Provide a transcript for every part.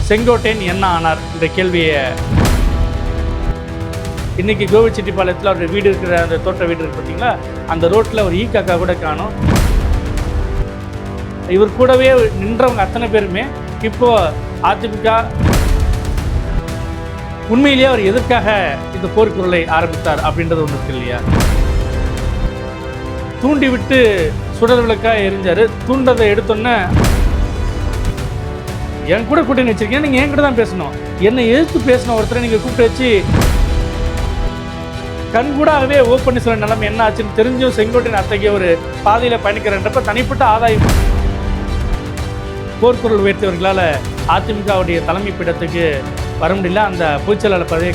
செங்கோட்டையன் என்ன ஆனார் இந்த கேள்வியை இன்றைக்கி கோபிச்செட்டிப்பாளையத்தில் அவருடைய வீடு இருக்கிற அந்த தோட்ட வீடு இருக்குது பார்த்தீங்களா, அந்த ரோட்டில் ஒரு காக்கா கூட காணும். இவர் கூடவே நின்றவங்க அத்தனை பேருமே இப்போது அதிமுக உண்மையிலேயே அவர் எதற்காக இந்த போர்க்குரலை ஆரம்பித்தார் அப்படின்றது ஒன்று இருக்கு இல்லையா. தூண்டி விட்டு சுடர் விளக்காக எரிஞ்சார். தூண்டதை எடுத்தோன்னே என் கூட கூட்டணி வச்சிருக்கீங்க, நீங்கள் என் கூட தான் பேசணும், என்னை எதிர்த்து பேசின ஒருத்தரை நீங்கள் கூப்பிட்டு வச்சு கண்கூடாகவே ஓப்பன் சொல்ல நிலைமை என்ன ஆச்சுன்னு தெரிஞ்சும் செங்கோட்டையன் அத்தகைய ஒரு பாதையில் பயணிக்கிறன்றப்ப தனிப்பட்ட ஆதாயம் போர்க்குரல் உயர்த்தியவர்களால் அதிமுகவுடைய தலைமை பீடத்துக்கு வர முடியல. அந்த பொதுச்செயலாளர் பதவி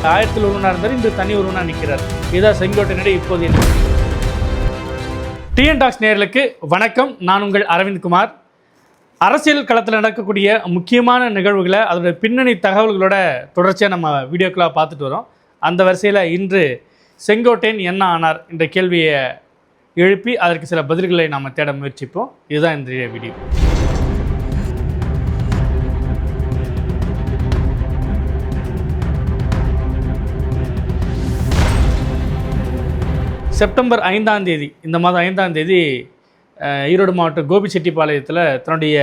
1000 ஒருவனாக இருந்தார், இன்று தனி ஒருவனாக நிற்கிறார். இதுதான் செங்கோட்டையனுடைய இப்போதைய. டிஎன் டாக்ஸ் நேயர்களுக்கு வணக்கம். நான் உங்கள் அரவிந்த்குமார். அரசியல் களத்தில் நடக்கக்கூடிய முக்கியமான நிகழ்வுகளை அதோட பின்னணி தகவல்களோட தொடர்ச்சியாக நம்ம வீடியோக்களாக பார்த்துட்டு வரோம். அந்த வரிசையில் இன்று செங்கோட்டையன் என்ன ஆனார் என்ற கேள்வியை எழுப்பி அதற்கு சில பதில்களை நாம் தேட முயற்சிப்போம். இதுதான் இன்றைய வீடியோ. செப்டம்பர் 5ஆம் தேதி, இந்த மாதம் 5ஆம் தேதி ஈரோடு மாவட்டம் கோபிச்செட்டிப்பாளையத்தில் தன்னுடைய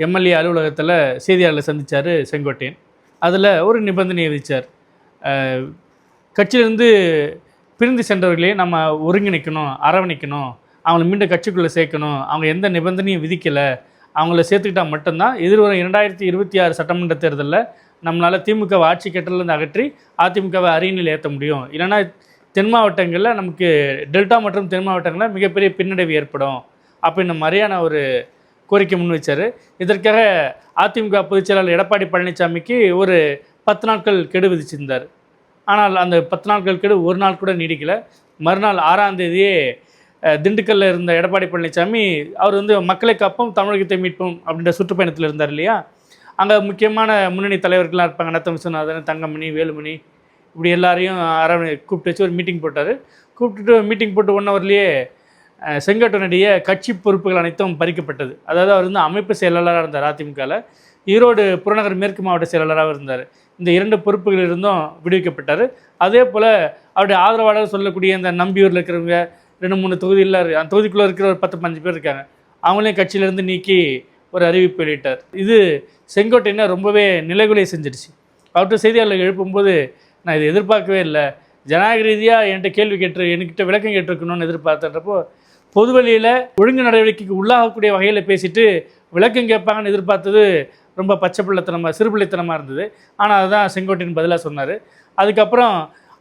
எம்எல்ஏ அலுவலகத்தில் செய்தியாளர்களை சந்தித்தார் செங்கோட்டையன். அதில் ஒரு நிபந்தனையை விதித்தார். கட்சியிலேருந்து பிரிந்து சென்றவர்களே நம்ம ஒருங்கிணைக்கணும், அரவணைக்கணும், அவங்கள மீண்டும் கட்சிக்குள்ளே சேர்க்கணும். அவங்க எந்த நிபந்தனையும் விதிக்கலை, அவங்கள சேர்த்துக்கிட்டால் மட்டும்தான் எதிர்வரும் 2026 சட்டமன்ற தேர்தலில் நம்மளால் திமுகவை ஆட்சி கட்டலேருந்து அகற்றி அதிமுகவை அரியணையில் ஏற்ற முடியும். இல்லைனா தென் மாவட்டங்களில் நமக்கு டெல்டா மற்றும் தென் மாவட்டங்களில் மிகப்பெரிய பின்னடைவு ஏற்படும் அப்படின்ற மாதிரியான ஒரு கோரிக்கை முன் வச்சார். இதற்காக அதிமுக பொதுச் செயலாளர் எடப்பாடி பழனிசாமிக்கு ஒரு 10 நாட்கள் கெடு விதிச்சிருந்தார். ஆனால் அந்த 10 நாட்கள் கெடு ஒரு நாள் கூட நீடிக்கலை. மறுநாள் 6ஆம் தேதியே திண்டுக்கல்லில் இருந்த எடப்பாடி பழனிசாமி அவர் மக்களை காப்போம் தமிழகத்தை மீட்போம் அப்படின்ற சுற்றுப்பயணத்தில் இருந்தார் இல்லையா. அங்கே முக்கியமான முன்னணி தலைவர்கள்லாம் இருப்பாங்க. நத்தம் விஸ்வநாதன், தங்கமணி, வேலுமணி, இப்படி எல்லாரையும் கூப்பிட்டு வச்சு ஒரு மீட்டிங் போட்டார். கூப்பிட்டுட்டு மீட்டிங் போட்டு 1 ஹவர்லேயே செங்கோட்டையனுடைய கட்சி பொறுப்புகள் அனைத்தும் பறிக்கப்பட்டது. அதாவது அவர் அமைப்பு செயலாளராக இருந்தார் அதிமுகவில், ஈரோடு புறநகர் மேற்கு மாவட்ட செயலாளராக இருந்தார். இந்த 2 பொறுப்புகள் இருந்தும் விடுவிக்கப்பட்டார். அதே போல் அவருடைய ஆதரவாளர் சொல்லக்கூடிய இந்த நம்பியூரில் இருக்கிறவங்க 2-3 தொகுதியில் அந்த தொகுதிக்குள்ளே இருக்கிற ஒரு 10-15 பேர் இருக்காங்க, அவங்களையும் கட்சியிலேருந்து நீக்கி ஒரு அறிவிப்பு வெளியிட்டார். இது செங்கோட்டையனை ரொம்பவே நிலைகுலைய செஞ்சிடுச்சு. அவர்கிட்ட செய்தியாளர்கள் எழுப்பும்போது, நான் இதை எதிர்பார்க்கவே இல்லை, ஜனநாயக ரீதியாக என்கிட்ட கேள்வி என்கிட்ட விளக்கம் கேட்டிருக்கணும்னு எதிர்பார்த்தன்றப்போ பொதுவெளியில் ஒழுங்கு நடவடிக்கைக்கு உள்ளாகக்கூடிய வகையில் பேசிட்டு விளக்கம் கேட்பாங்கன்னு எதிர்பார்த்தது ரொம்ப பச்சைப்பிள்ளைத்தனமாக சிறுபிள்ளைத்தனமாக இருந்தது. ஆனால் அதுதான் செங்கோட்டையன் பதிலாக சொன்னார். அதுக்கப்புறம்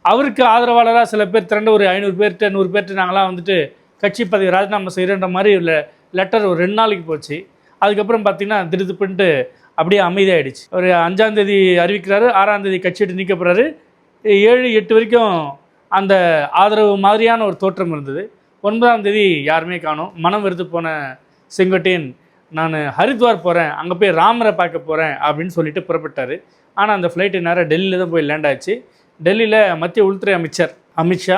அவருக்கு ஆதரவாளராக சில பேர் திரண்டு ஒரு 500 பேர்கிட்ட 100 பேர்கிட்ட நாங்களாம் கட்சி பதவி ராஜினாமா செய்கிறன்ற மாதிரி உள்ள லெட்டர் ஒரு 2 நாளைக்கு போச்சு. அதுக்கப்புறம் பார்த்திங்கன்னா திடுதுப்புன்ட்டு அப்படியே அமைதியாகிடுச்சு. ஒரு 5ஆம் தேதி அறிவிக்கிறாரு, 6ஆம் தேதி கட்சி விட்டு நீக்கப்படுறாரு. 7-8 வரைக்கும் அந்த ஆதரவு மாதிரியான ஒரு தோற்றம் இருந்தது. 9ஆம் தேதி யாருமே காணோம். மனம் வெறுத்து போன செங்கோட்டையன், நான் ஹரித்வார் போகிறேன், அங்கே போய் ராமரை பார்க்க போகிறேன் அப்படின்னு சொல்லிட்டு புறப்பட்டார். ஆனால் அந்த ஃப்ளைட்டு நேரம் டெல்லியில் தான் போய் லேண்ட் ஆச்சு. டெல்லியில் மத்திய உள்துறை அமைச்சர் அமித்ஷா,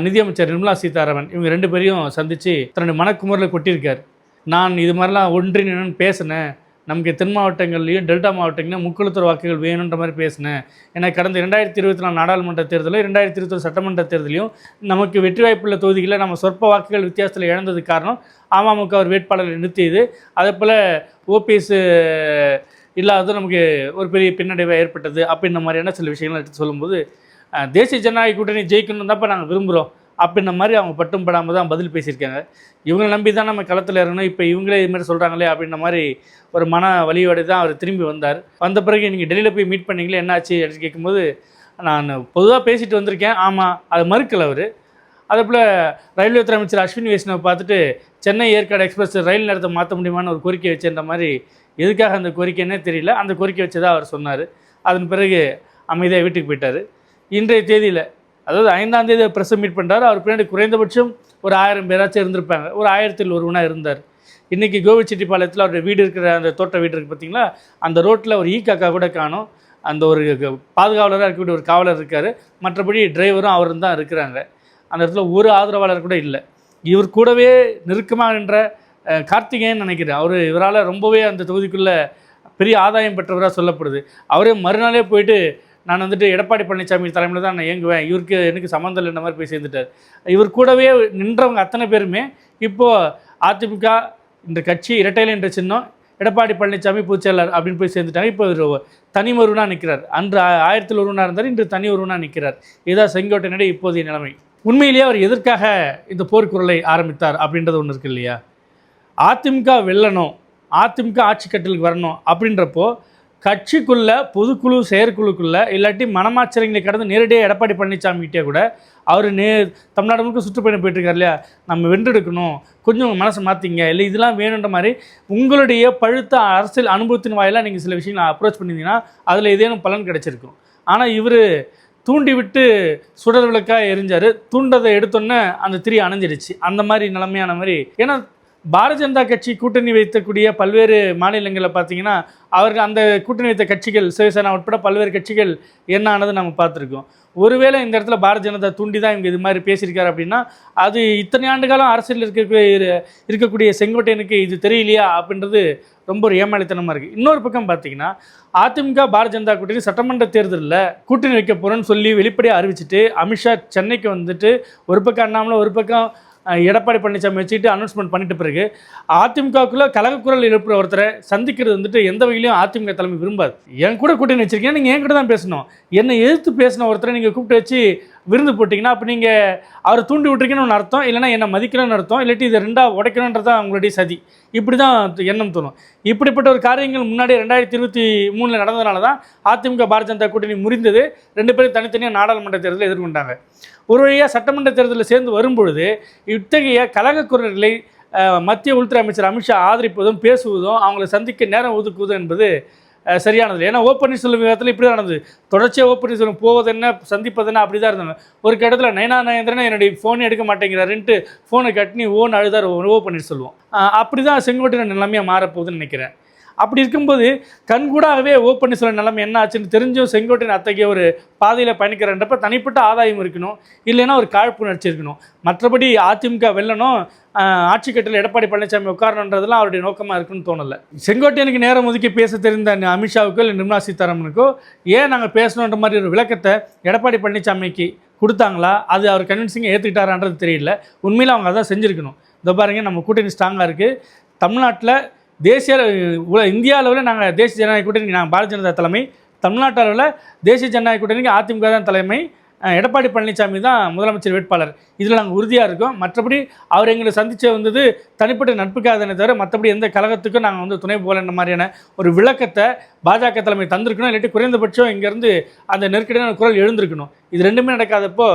நிதியமைச்சர் நிர்மலா சீதாராமன், இவங்க 2 பேரையும் சந்தித்து தன்னுடைய மனக்குமுறையில் கொட்டியிருக்கார். நான் இது மாதிரிலாம் ஒன்றிணைன்னு பேசினேன், நமக்கு தென் மாவட்டங்கள்லையும் டெல்டா மாவட்டங்களையும் முக்குழுத்தர் வாக்குகள் வேணுன்ற மாதிரி பேசினேன். ஏன்னா கடந்த 2024 நாடாளுமன்ற தேர்தலும் 2021 சட்டமன்ற தேர்தலையும் நமக்கு வெற்றி வாய்ப்புள்ள தொகுதிகளில் நம்ம சொற்ப வாக்குகள் வித்தியாசத்தில் இழந்தது காரணம் அமமுக ஒரு வேட்பாளரை நிறுத்தியது. அதே போல் ஓபிஎஸ் இல்லாதது நமக்கு ஒரு பெரிய பின்னடைவாக ஏற்பட்டது அப்படின்ற மாதிரியான சில விஷயங்கள் எடுத்து சொல்லும்போது, தேசிய ஜனநாயக கூட்டணி ஜெயிக்கணும் தான் நாங்கள் விரும்புகிறோம் அப்படின்ற மாதிரி அவங்க பட்டும் படாமல் தான் பதில் பேசியிருக்காங்க. இவங்களை நம்பி தான் நம்ம களத்தில் இறங்கணும், இப்போ இவங்களே இதுமாதிரி சொல்கிறாங்களே அப்படின்ற மாதிரி ஒரு மன வலியோடு தான் அவர் திரும்பி வந்தார். வந்த பிறகு நீங்கள் டெல்லியில் போய் மீட் பண்ணிங்களே என்னாச்சு அப்படின்னு கேட்கும்போது, நான் பொதுவாக பேசிட்டு வந்திருக்கேன், ஆமாம், அதை மறுக்கலை அவர். அதே போல் ரயில்வே துறை அமைச்சர் அஸ்வினி வைஷ்ணவ் பார்த்துட்டு சென்னை ஏற்காடு எக்ஸ்பிரஸ் ரயில் நேரத்தை மாற்ற முடியுமான்னு ஒரு கோரிக்கை வச்சுன்ற மாதிரி, எதுக்காக அந்த கோரிக்கைன்னே தெரியல, அந்த கோரிக்கை வச்சதாக அவர் சொன்னார். அதன் பிறகு அமைதியாக வீட்டுக்கு போயிட்டார். இன்றைய தேதியில், அதாவது 5ஆம் தேதி ப்ரெஸ் மீட் பண்ணுறாரு. அவர் பின்னாடி குறைந்தபட்சம் ஒரு 1000 பேராச்சும் இருந்திருப்பாங்க. ஒரு 1000ல் ஒருவனாக இருந்தார். இன்றைக்கி கோபிச்செட்டிப்பாளையத்தில் அவருடைய வீடு இருக்கிற அந்த தோட்ட வீடு இருக்குது பார்த்தீங்களா, அந்த ரோட்டில் ஒரு காக்கா கூட காணும். அந்த ஒரு பாதுகாவலராக இருக்கக்கூடிய ஒரு காவலர் இருக்கார். மற்றபடி டிரைவரும் அவரும் தான் இருக்கிறாங்க. அந்த இடத்துல ஒரு ஆதரவாளர் கூட இல்லை. இவர் கூடவே நெருக்கமாக நின்ற கார்த்திகேயன் நினைக்கிறேன், இவரால் ரொம்பவே அந்த தொகுதிக்குள்ளே பெரிய ஆதாயம் பெற்றவராக சொல்லப்படுது. அவரே மறுநாளே போயிட்டு நான் வந்துட்டு எடப்பாடி பழனிசாமி தலைமையில் தான் நான் இயங்குவேன், இவருக்கு எனக்கு சம்மந்தம் இல்லைன்ற மாதிரி போய் சேர்ந்துட்டார். இவர் கூடவே நின்றவங்க அத்தனை பேருமே இப்போது அதிமுக இந்த கட்சி இரட்டையில என்ற சின்னம், எடப்பாடி பழனிசாமி பொதுச்செயலாளர் அப்படின்னு போய் சேர்ந்துட்டாங்க. இப்போ இவர் தனி ஒருவனாக நிற்கிறார். அன்று 1000 ஒருவனாக இருந்தார், இன்று தனி ஒருவனாக நிற்கிறார். இதுதான் செங்கோட்டையனுடைய இப்போதைய நிலைமை. உண்மையிலேயே அவர் எதற்காக இந்த போர்க்குரலை ஆரம்பித்தார் அப்படின்றது ஒன்று இருக்கு இல்லையா? அதிமுக வெல்லணும், அதிமுக ஆட்சி கட்டலுக்கு வரணும் அப்படின்றப்போ கட்சிக்குள்ளே பொதுக்குழு செயற்குழுக்குள்ளே இல்லாட்டி மனமாச்சரியங்களை கடந்து நேரடியாக எடப்பாடி பழனிசாமிகிட்டே கூட அவர் தமிழ்நாடு முழுக்க சுற்றுப்பயணம் போயிட்டுருக்கார் இல்லையா, நம்ம வென்றெடுக்கணும், கொஞ்சம் மனசை மாற்றிங்க, இல்லை இதெல்லாம் வேணுன்ற மாதிரி உங்களுடைய பழுத்த அரசியல் அனுபவத்தின் வாயிலாக நீங்கள் சில விஷயங்களை அப்ரோச் பண்ணியிருந்தீங்கன்னா அதில் ஏதேனும் பலன் கிடைச்சிருக்கும். ஆனால் இவர் தூண்டி விட்டு சுடர் விளக்காக எரிஞ்சார், தூண்டதை எடுத்தோன்னே அந்த திரி அணைஞ்சிடுச்சு. அந்த மாதிரி நிலைமையான மாதிரி. ஏன்னா பாரதிய ஜனதா கட்சி கூட்டணி வைக்கக்கூடிய பல்வேறு மாநிலங்களில் பார்த்தீங்கன்னா அவருக்கு அந்த கூட்டணி வைத்த கட்சிகள் சிவசேனா உட்பட பல்வேறு கட்சிகள் என்ன ஆனது நம்ம பார்த்துருக்கோம். ஒருவேளை இந்த இடத்துல பாரதிய ஜனதா தூண்டி தான் இவங்க இது மாதிரி பேசியிருக்காரு அப்படின்னா அது இத்தனை ஆண்டு காலம் அரசியல் இருக்கக்கூடிய செங்கோட்டையனுக்கு இது தெரியலையா அப்படின்றது ரொம்ப ஒரு ஏமாளித்தனமாக இருக்குது. இன்னொரு பக்கம் பார்த்தீங்கன்னா அதிமுக பாரதிய ஜனதா கூட்டணி சட்டமன்ற தேர்தலில் கூட்டணி வைக்க போகிறோன்னு சொல்லி வெளிப்படையாக அறிவிச்சிட்டு அமித்ஷா சென்னைக்கு வந்துட்டு ஒரு பக்கம் அண்ணாமலை ஒரு பக்கம் எடப்பாடி பழனிசாமி வச்சுக்கிட்டு அனௌன்ஸ்மெண்ட் பண்ணிட்டு பிறகு அதிமுகவுக்குள்ளே கலகக்குரல் எழுப்புற ஒருத்தரை சந்திக்கிறது வந்துட்டு எந்த வகையிலையும் அதிமுக தலைமை விரும்பாது. என் கூட கூட்டணி வச்சிருக்கீங்க, நீங்கள் என் கூட தான் பேசணும். என்னை எதிர்த்து பேசின ஒருத்தரை நீங்கள் கூப்பிட்டு வச்சு விருந்து போட்டிங்கன்னா அப்போ நீங்கள் அவரை தூண்டி விட்டுருக்கீங்கன்னு அர்த்தம், இல்லைனா என்னை மதிக்கணும்னு அர்த்தம், இல்லாட்டி இதை ரெண்டாக உடைக்கணுன்றதான் அவங்களுடைய சதி. இப்படி தான் எண்ணம் தோணும். இப்படிப்பட்ட ஒரு காரியங்கள் முன்னாடி 2023 நடந்ததுனால தான் அதிமுக பாரதிய ஜனதா கூட்டணி முறிந்தது. 2 பேரும் தனித்தனியாக நாடாளுமன்ற தேர்தலில் எதிர்கொண்டாங்க. ஒரு வழியாக சட்டமன்ற தேர்தலில் சேர்ந்து வரும்பொழுது இத்தகைய கலக குரல்களை மத்திய உள்துறை அமைச்சர் அமித்ஷா ஆதரிப்பதும் பேசுவதும் அவங்களை சந்திக்க நேரம் ஒதுக்குவதும் என்பது சரியானது. ஏன்னா ஓப்பன்னீர்செல்வம் விவாதத்தில் இப்படி தான் நடந்தது. தொடர்ச்சியாக ஓப்பன்னீர்செல்வம் போவதென்ன சந்திப்பதுன்னா அப்படி தான் இருந்தாங்க. ஒரு கட்டத்தில் நயனா நாகேந்திரன் என்னுடைய ஃபோனை எடுக்க மாட்டேங்கிறாருன்ட்டு ஃபோனை கட்டினி ஓன் அழுதார் ஓப்பன்னீர்செல்வம். அப்படி தான் செங்கோட்டையன் நிலைமையாக மாறப்போகுதுன்னு நினைக்கிறேன். அப்படி இருக்கும்போது கண்கூடாகவே ஓப்பன்னீர்செல்வம் நிலைமை என்ன ஆச்சுன்னு தெரிஞ்சும் செங்கோட்டையன் அத்தகைய ஒரு பாதையில் பயணிக்கிறன்றப்ப தனிப்பட்ட ஆதாயம் இருக்கணும், இல்லைன்னா ஒரு காழ்ப்புணர்ச்சி இருக்கணும். மற்றபடி அதிமுக வெல்லணும், ஆட்சி கட்டில் எடப்பாடி பழனிசாமி உட்காரணுன்றதுலாம் அவருடைய நோக்கமாக இருக்குன்னு தோணலை. செங்கோட்டையனுக்கு நேரம் ஒதுக்கி பேச தெரிந்த அமித்ஷாவுக்கோ இல்லை நிர்மலா சீதாராமனுக்கோ ஏன் நாங்கள் பேசணுன்ற மாதிரி ஒரு விளக்கத்தை எடப்பாடி பழனிசாமிக்கு கொடுத்தாங்களா, அது அவர் கன்வின்சிங்காக ஏற்றுக்கிட்டாரான்றது தெரியல. உண்மையில் அவங்க அதான் செஞ்சுருக்கணும். இதோ பாருங்க, நம்ம கூட்டணி ஸ்ட்ராங்காக இருக்குது, தமிழ்நாட்டில் தேசிய இந்தியா அளவில் நாங்கள் தேசிய ஜனநாயக கூட்டணிக்கு நாங்கள் பாரதிய ஜனதா தலைமை, தமிழ்நாட்டு அளவில் தேசிய ஜனநாயக கூட்டணிக்கு அதிமுக தான் தலைமை, எடப்பாடி பழனிசாமி தான் முதலமைச்சர் வேட்பாளர், இதில் நாங்கள் உறுதியாக இருக்கோம். மற்றபடி அவர் எங்களை சந்தித்து வந்தது தனிப்பட்ட நட்புக்காதனை தவிர மற்றபடி எந்த கழகத்துக்கும் நாங்கள் துணை போகலன்ற மாதிரியான ஒரு விளக்கத்தை பாஜக தலைமை தந்திருக்கணும். இல்லாட்டி குறைந்தபட்சம் இங்கேருந்து அந்த நெருக்கடியான குரல் எழுந்திருக்கணும். இது ரெண்டுமே நடக்காதப்போ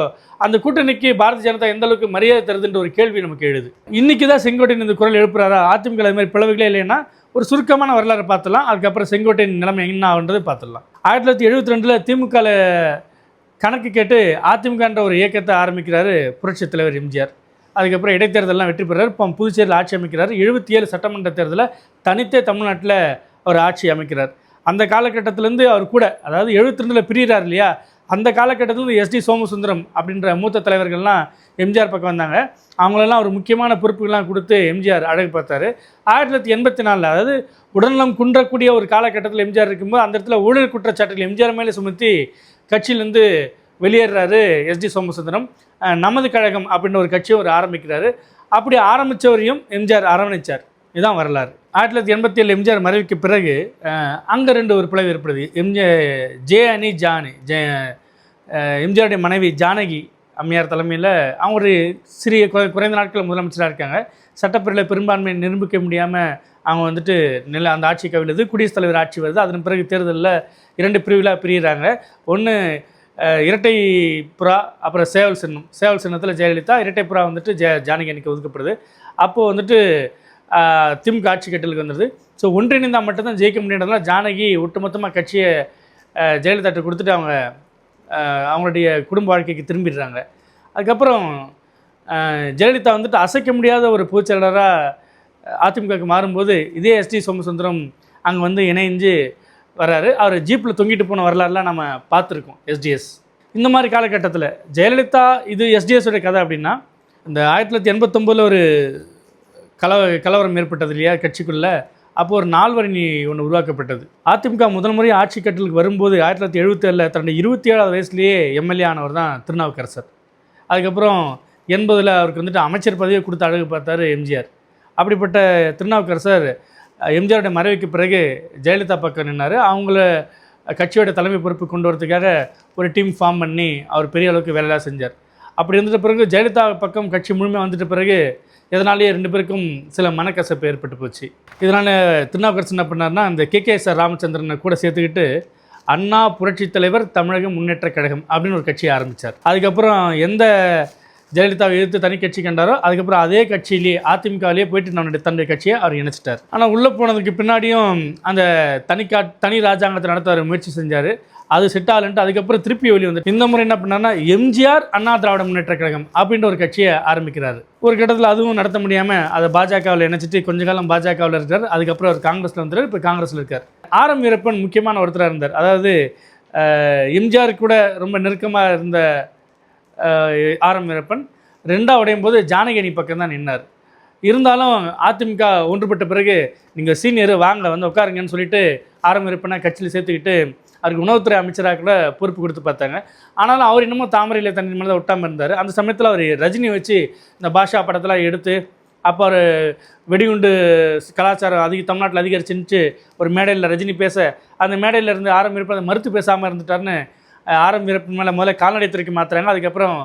அந்த கூட்டணிக்கு பாரதிய ஜனதா எந்த அளவுக்கு மரியாதை தருதுன்ற ஒரு கேள்வி நமக்கு எழுது. இன்றைக்கி தான் செங்கோட்டையன் இந்த குரல் எழுப்புறாரா, அதிமுக அது மாதிரி பிளவுகளே இல்லைன்னா ஒரு சுருக்கமான வரலாறு பார்த்துடலாம். அதுக்கப்புறம் செங்கோட்டையன் நிலைமை என்ன ஆகுன்றது பார்த்துடலாம். 1972 திமுகவில் கணக்கு கேட்டு அதிமுகன்ற ஒரு இயக்கத்தை ஆரம்பிக்கிறாரு புரட்சித் தலைவர் எம்ஜிஆர். அதுக்கப்புறம் இடைத்தேர்தலெலாம் வெற்றி பெறார். இப்போ புதுச்சேரியில் ஆட்சி அமைக்கிறார். 77 சட்டமன்ற தேர்தலில் தனித்தே தமிழ்நாட்டில் அவர் ஆட்சி அமைக்கிறார். அந்த காலகட்டத்திலேருந்து அவர் கூட, அதாவது 72 பிரிகிறார் இல்லையா, அந்த காலகட்டத்தில் எஸ்டி சோமசுந்தரம் அப்படின்ற மூத்த தலைவர்கள்லாம் எம்ஜிஆர் பக்கம் வந்தாங்க. அவங்களெல்லாம் ஒரு முக்கியமான பொறுப்புகள்லாம் கொடுத்து எம்ஜிஆர் அழகு பார்த்தார். 1984 அதாவது உடல்நலம் குன்றக்கூடிய ஒரு காலகட்டத்தில் எம்ஜிஆர் இருக்கும்போது அந்த இடத்துல ஊழல் குற்றச்சாட்டுகள் எம்ஜிஆர் மேலே சுமத்தி கட்சியிலேருந்து வெளியேறாரு எஸ்டி சோமசுந்தரம். நமது கழகம் அப்படின்ற ஒரு கட்சியும் அவர் ஆரம்பிக்கிறாரு. அப்படி ஆரம்பித்தவரையும் எம்ஜிஆர் அரவணைச்சார். இதுதான் வரலாறு. 1987 எம்ஜிஆர் மறைவுக்கு பிறகு அங்கே 2 ஒரு பிளவு ஏற்படுது. ஜே அணி ஜானி எம்ஜிஆருடைய மனைவி ஜானகி அம்மையார் தலைமையில் அவங்க ஒரு சிறிய குறைந்த நாட்கள் முதலமைச்சராக இருக்காங்க. சட்டப்பேரவையில் பெரும்பான்மையை நிரூபிக்க முடியாமல் அவங்க அந்த ஆட்சி கவிழ்து. குடியரசுத் தலைவர் ஆட்சி வருது. அதன் பிறகு தேர்தலில் 2 பிரிவுகளாக பிரிகிறாங்க. ஒன்று இரட்டை புறா, அப்புறம் சேவல் சின்னம். சேவல் சின்னத்தில் ஜெயலலிதா, இரட்டை புறா ஜானகி அணிக்கு ஒதுக்கப்படுது. அப்போது திமுக ஆட்சி கட்டலுக்கு வந்துடுது. ஸோ ஒன்றிணைந்தால் மட்டும்தான் ஜெயிக்க முடியுன்றதுனால ஜானகி ஒட்டுமொத்தமாக கட்சியை ஜெயலலிதாட்ட கொடுத்துட்டு அவங்களுடைய குடும்ப வாழ்க்கைக்கு திரும்பிடுறாங்க. அதுக்கப்புறம் ஜெயலலிதா அசைக்க முடியாத ஒரு பொதுச்செயலாளராக அதிமுகவுக்கு மாறும்போது இதே எஸ்டி சோமசுந்தரம் அங்கே இணைஞ்சு வர்றாரு. அவர் ஜீப்பில் தொங்கிட்டு போன வரலாறுலாம் நம்ம பார்த்துருக்கோம். எஸ்டிஎஸ் இந்த மாதிரி காலகட்டத்தில் ஜெயலலிதா இது எஸ்டிஎஸோடைய கதை அப்படின்னா, இந்த 1989 ஒரு கலவரம் ஏற்பட்டது இல்லையா கட்சிக்குள்ளே. அப்போது ஒரு நால்வரணி ஒன்று உருவாக்கப்பட்டது. அதிமுக முதல் முறை ஆட்சி கட்டலுக்கு வரும்போது 1977 தன்னுடைய 27வது வயசுலேயே எம்எல்ஏ ஆனவர் தான் திருநாவுக்கரசர். அதுக்கப்புறம் 80 அவருக்கு வந்துட்டு அமைச்சர் பதவியை கொடுத்து அழகு பார்த்தார் எம்ஜிஆர். அப்படிப்பட்ட திருநாவுக்கரசர் எம்ஜிஆருடைய மறைவுக்கு பிறகு ஜெயலலிதா பக்கம் நின்னார். அவங்கள கட்சியோட தலைமை பொறுப்பு கொண்டு வரதுக்காக ஒரு டீம் ஃபார்ம் பண்ணி அவர் பெரிய அளவுக்கு வேலையாக செஞ்சார். அப்படி இருந்துட்ட பிறகு ஜெயலலிதா பக்கம் கட்சி முழுமையாக வந்துட்ட பிறகு இதனாலேயே 2 பேருக்கும் சில மனக்கசப்பு ஏற்பட்டு போச்சு. இதனால் திருநாவுக்கரசு என்ன பண்ணார்னா, அந்த KKS ராமச்சந்திரனை கூட சேர்த்துக்கிட்டு அண்ணா புரட்சித் தலைவர் தமிழக முன்னேற்ற கழகம் அப்படின்னு ஒரு கட்சியை ஆரம்பித்தார். அதுக்கப்புறம் எந்த ஜெயலலிதாவை எதிர்த்து தனி கட்சி கண்டாரோ அதுக்கப்புறம் அதே கட்சியிலேயே தன்னுடைய தன்னுடைய கட்சியை அவர் இணைச்சிட்டார். ஆனால் உள்ளே போனதுக்கு பின்னாடியும் அந்த தனி ராஜாங்கத்தை நடத்த அவர் முயற்சி செஞ்சார். அது செட் ஆகலன்ட்டு அதுக்கப்புறம் திருப்பி வெளியே வந்து இந்த முறை என்ன பண்ணார்னா எம்ஜிஆர் அண்ணா திராவிட முன்னேற்ற கழகம் அப்படின்ற ஒரு கட்சியை ஆரம்பிக்கிறார். ஒரு கட்டத்தில் அதுவும் நடத்த முடியாமல் அதை பாஜகவில் இணைச்சிட்டு கொஞ்ச காலம் பாஜகவில் இருக்கார். அதுக்கப்புறம் அவர் காங்கிரஸில் வந்துட்டார். இப்போ காங்கிரஸில் இருக்கார். ஆர்.எம். வீரப்பன் முக்கியமான ஒருத்தராக இருந்தார். அதாவது எம்ஜிஆர் கூட ரொம்ப நெருக்கமாக இருந்த ஆர்.எம். வீரப்பன் 2ஆக உடையும் போது ஜானகி பக்கம் தான் நின்னார். இருந்தாலும் அதிமுக ஒன்றுபட்ட பிறகு நீங்கள் சீனியர் வாங்க வந்து உட்காருங்கன்னு சொல்லிட்டு ஆர்.எம். வீரப்பனை கட்சியில் சேர்த்துக்கிட்டு அவருக்கு உணவுத்துறை அமைச்சராக கூட பொறுப்பு கொடுத்து பார்த்தாங்க. ஆனாலும் அவர் இன்னமும் தாமரையில் தண்ணி மேலே தான் ஒட்டாமல் இருந்தார். அந்த சமயத்தில் அவர் ரஜினி வச்சு இந்த பாஷா படத்தெல்லாம் எடுத்து அப்போ அவர் வெடிகுண்டு கலாச்சாரம் தமிழ்நாட்டில் அதிகரிச்சுன்னு ஒரு மேடையில் ரஜினி பேச அந்த மேடையில் இருந்து ஆர்.எம். வீரப்பன் அதை மறுத்து பேசாமல் இருந்துட்டார்னு ஆர்.எம். வீரப்பன் மேலே முதல்ல கால்நடைத்துறைக்கு மாற்றுறாங்க. அதுக்கப்புறம்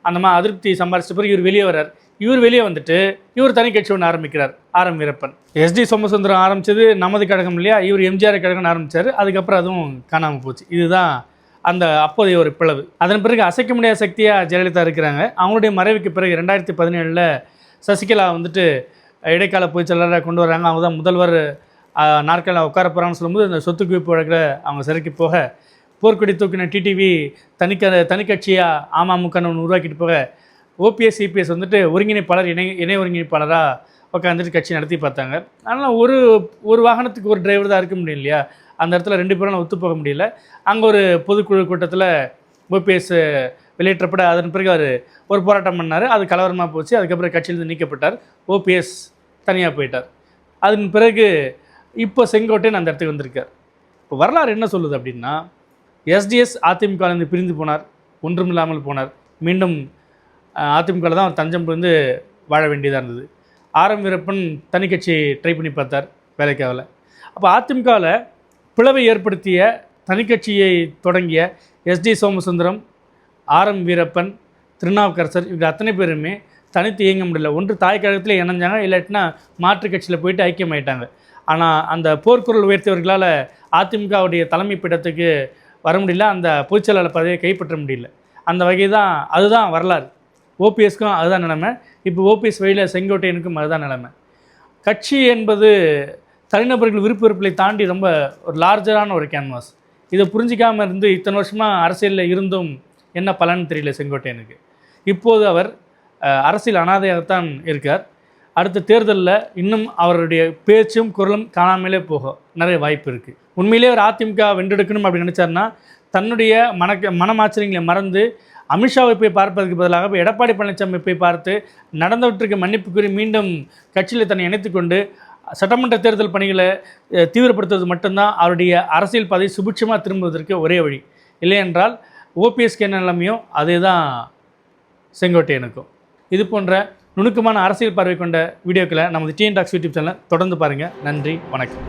அந்த அதிருப்தி சம்பாரிச்ச பிறகு இவர் வெளியே வர்றார். இவர் வெளியே வந்துட்டு இவர் தனி கட்சி ஒன்று ஆரம்பிக்கிறார். ஆர்.எம். வீரப்பன் SD சோமசுந்தரம் ஆரம்பித்தது நமது கழகம் இல்லையா, இவர் எம்ஜிஆர் கழகம்னு ஆரம்பித்தார். அதுக்கப்புறம் அதுவும் காணாமல் போச்சு. இதுதான் அந்த அப்போதைய ஒரு பிளவு. அதன் பிறகு அசைக்க முடியாத சக்தியாக ஜெயலலிதா இருக்கிறாங்க. அவங்களுடைய மறைவுக்கு பிறகு 2017 சசிகலா வந்துட்டு இடைக்கால பொதுச் செயலாளராக கொண்டு வராங்க. அவங்க தான் முதல்வர் நாற்காலில் உட்கார போகிறாங்கன்னு சொல்லும்போது இந்த சொத்து குவிப்பு வழக்கில் அவங்க சிறைக்கு போக போர்க்கொடி தூக்கின டிடிவி தனி கட்சியாக அமமுகன்னு ஒன்று உருவாக்கிட்டு போக OPS CPS வந்துட்டு ஒருங்கிணைப்பாளர் இணை ஒருங்கிணைப்பாளராக உட்காந்துட்டு கட்சி நடத்தி பார்த்தாங்க. அதனால் ஒரு வாகனத்துக்கு ஒரு டிரைவர் தான் இருக்க முடியும் இல்லையா, அந்த இடத்துல 2 பேரும் ஒத்து போக முடியல. அங்கே ஒரு பொதுக்குழு கூட்டத்தில் OPS வெளியேற்றப்பட அதன் பிறகு அவர் ஒரு போராட்டம் பண்ணார். அது கலவரமாக போச்சு. அதுக்கப்புறம் கட்சியிலிருந்து நீக்கப்பட்டார். OPS தனியாக போயிட்டார். அதன் பிறகு இப்போ செங்கோட்டையன் அந்த இடத்துக்கு வந்திருக்கார். இப்போ வரலாறு என்ன சொல்லுது அப்படின்னா, SDS அதிமுகலேருந்து பிரிந்து போனார், ஒன்றுமில்லாமல் போனார். மீண்டும் அதிமுகவில் தான் அவர் தஞ்சம் புரிந்து வாழ வேண்டியதாக இருந்தது. ஆர்.எம். வீரப்பன் தனி கட்சி ட்ரை பண்ணி பார்த்தார், வேலைக்காகல. அப்போ அதிமுகவில் பிளவை ஏற்படுத்திய தனி கட்சியை தொடங்கிய SD சோமசுந்தரம், ஆர்.எம். வீரப்பன், திருநாவுக்கரசர் இவங்க அத்தனை பேருமே தனித்து இயங்க முடியல. ஒன்று தாய் கழகத்தில் இணைஞ்சாங்க, இல்லாட்டினா மாற்று கட்சியில் போயிட்டு ஐக்கியமாயிட்டாங்க. ஆனால் அந்த போர்க்குரல் உயர்த்தியவர்களால் அதிமுகவுடைய தலைமை பீடத்துக்கு வர முடியல, அந்த பொதுச்செயலாளர் பதவியை கைப்பற்ற முடியல. அந்த வகை தான் அதுதான் வரலாறு. OPSக்கும் அதுதான் நிலைமை. இப்போ OPS வழியில் செங்கோட்டையனுக்கும் அதுதான் நிலைமை. கட்சி என்பது தனிநபர்கள் விருப்பங்களை தாண்டி ரொம்ப ஒரு லார்ஜரான ஒரு கேன்வாஸ். இதை புரிஞ்சிக்காமல் இருந்து இத்தனை வருஷமாக அரசியலில் இருந்தும் என்ன பலன்னு தெரியல செங்கோட்டையனுக்கு. இப்போது அவர் அரசியல் அனாதையாகத்தான் இருக்கார். அடுத்த தேர்தலில் இன்னும் அவருடைய பேச்சும் குரலும் காணாமலே போக நிறைய வாய்ப்பு இருக்குது. உண்மையிலே அவர் அதிமுக வென்றெடுக்கணும் அப்படின்னு நினச்சார்னா தன்னுடைய மனமாச்சரியங்களை மறந்து அமித்ஷாவை போய் பார்ப்பதற்கு பதிலாக இப்போ எடப்பாடி பழனிசாமி போய் பார்த்து நடந்தவற்றுக்கு மன்னிப்பு கூறி மீண்டும் கட்சியில் தன்னை இணைத்துக்கொண்டு சட்டமன்ற தேர்தல் பணிகளை தீவிரப்படுத்துவது மட்டும்தான் அவருடைய அரசியல் பாதை சுபிட்சமாக திரும்புவதற்கு ஒரே வழி. இல்லையென்றால் OPSக்கு என்ன நிலைமையோ அதே தான் செங்கோட்டையனுக்கும். இது போன்ற நுணுக்கமான அரசியல் பார்வை கொண்ட வீடியோக்களை நமது TN Talks யூடியூப் சேனலை தொடர்ந்து பாருங்கள். நன்றி, வணக்கம்.